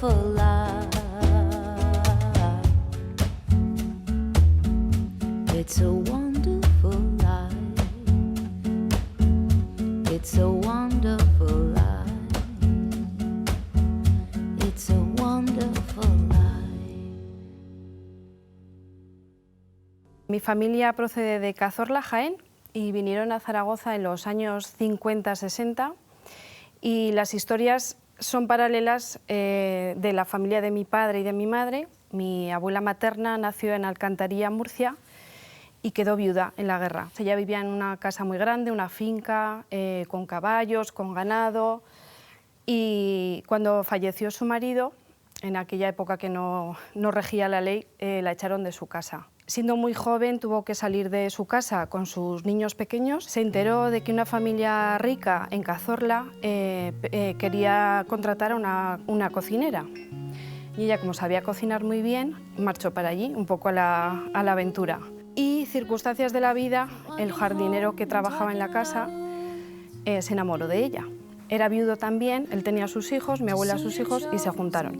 wonderful life. It's a wonderful life. It's a wonderful life. It's a wonderful life. Mi familia procede de Cazorla, Jaén, y vinieron a Zaragoza en los años 50-60, y las historias son paralelas de la familia de mi padre y de mi madre. Mi abuela materna nació en Alcantarilla, Murcia, y quedó viuda en la guerra. Ella vivía en una casa muy grande, una finca, con caballos, con ganado, y cuando falleció su marido, en aquella época que no regía la ley, la echaron de su casa. Siendo muy joven tuvo que salir de su casa con sus niños pequeños. Se enteró de que una familia rica en Cazorla quería contratar a una cocinera. Y ella, como sabía cocinar muy bien, marchó para allí, un poco a la aventura. Y circunstancias de la vida, el jardinero que trabajaba en la casa se enamoró de ella. Era viudo también, él tenía sus hijos, mi abuela sus hijos, y se juntaron.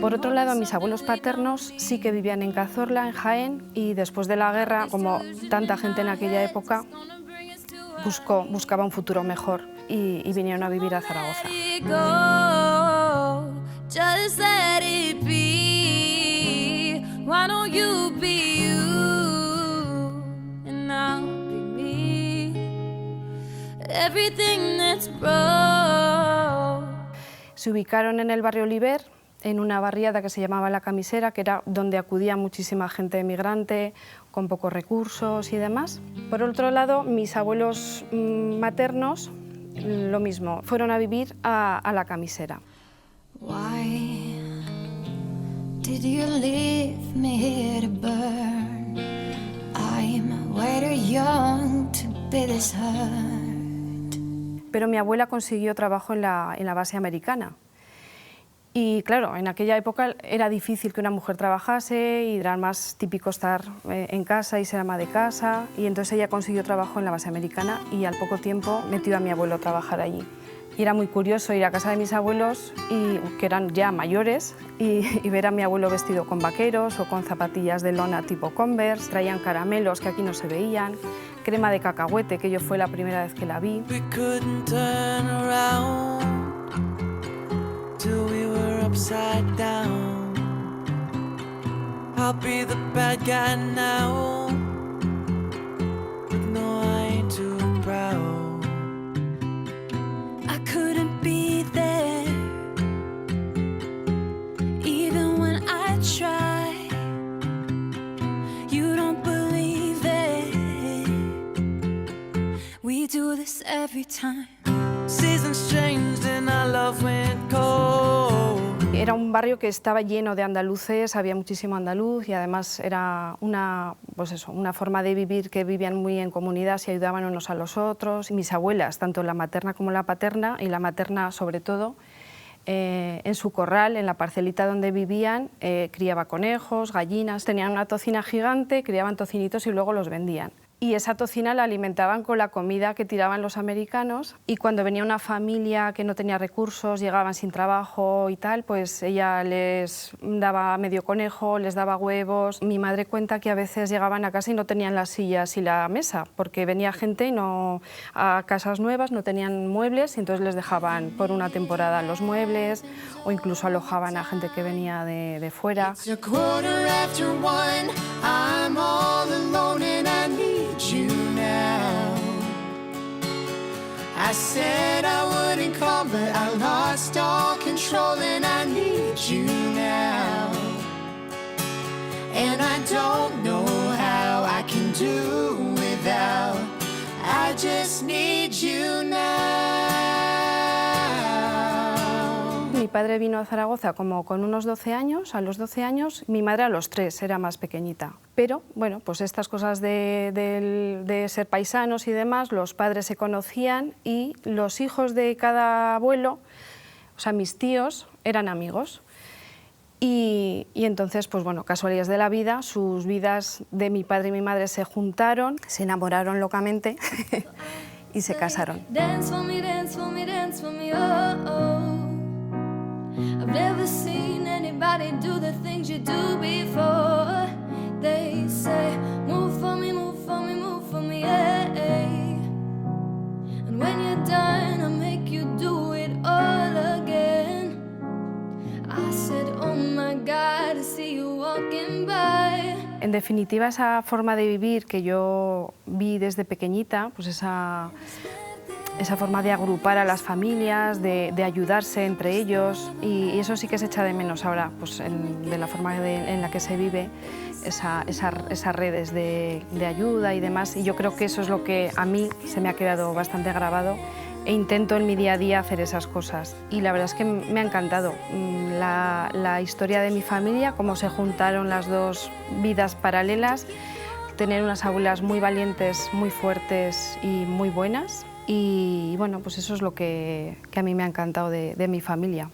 Por otro lado, mis abuelos paternos sí que vivían en Cazorla, en Jaén, y después de la guerra, como tanta gente en aquella época, buscaba un futuro mejor y vinieron a vivir a Zaragoza. Se ubicaron en el barrio Oliver, en una barriada que se llamaba La Camisera, que era donde acudía muchísima gente emigrante, con pocos recursos y demás. Por otro lado, mis abuelos maternos, lo mismo, fueron a vivir a La Camisera. Why did you leave me here to burn? I'm way too young to be this hurt. Pero mi abuela consiguió trabajo en la base americana. Y claro, en aquella época era difícil que una mujer trabajase y era más típico estar en casa y ser ama de casa. Y entonces ella consiguió trabajo en la base americana y al poco tiempo metió a mi abuelo a trabajar allí. Y era muy curioso ir a casa de mis abuelos, que eran ya mayores, y ver a mi abuelo vestido con vaqueros o con zapatillas de lona tipo Converse. Traían caramelos que aquí no se veían, crema de cacahuete, que yo fue la primera vez que la vi. Upside down, I'll be the bad guy now, but no, I ain't too proud. I couldn't be there, even when I try. You don't believe it. We do this every time. Seasons changed and our love went cold. Era un barrio que estaba lleno de andaluces, había muchísimo andaluz y además era una forma de vivir que vivían muy en comunidad, se ayudaban unos a los otros. Mis abuelas, tanto la materna como la paterna, y la materna sobre todo, en su corral, en la parcelita donde vivían, criaba conejos, gallinas, tenían una tocina gigante, criaban tocinitos y luego los vendían. Y esa tocina la alimentaban con la comida que tiraban los americanos, y cuando venía una familia que no tenía recursos, llegaban sin trabajo y tal, pues ella les daba medio conejo, les daba huevos. Mi madre cuenta que a veces llegaban a casa y no tenían las sillas y la mesa, porque venía gente a casas nuevas, no tenían muebles, y entonces les dejaban por una temporada los muebles, o incluso alojaban a gente que venía de fuera. You now. I said I wouldn't come, but I lost all control, and I need you now. And I don't know how I can do without. I just need you now. padre vino a Zaragoza como con unos 12 años, a los 12 años, mi madre a los 3, era más pequeñita. Pero bueno, pues estas cosas de ser paisanos y demás, los padres se conocían y los hijos de cada abuelo, o sea, mis tíos, eran amigos. Y entonces, pues bueno, casualidades de la vida, sus vidas de mi padre y mi madre se juntaron, se enamoraron locamente y se casaron. Dance for me, dance for me, dance for me, oh, oh. I've never seen anybody do the things you do before. They say, move for me, move for me, move for me, yeah. And when you're done, I'll make you do it all again. I said, oh my God, I see you walking by. En definitiva, esa forma de vivir que yo vi desde pequeñita, pues esa forma de agrupar a las familias, de ayudarse entre ellos, y eso sí que se echa de menos ahora, pues de la forma en la que se vive, esas redes de ayuda y demás, y yo creo que eso es lo que a mí se me ha quedado bastante grabado, e intento en mi día a día hacer esas cosas. Y la verdad es que me ha encantado la historia de mi familia, cómo se juntaron las dos vidas paralelas, tener unas abuelas muy valientes, muy fuertes y muy buenas. Y bueno, pues eso es lo que a mí me ha encantado de mi familia.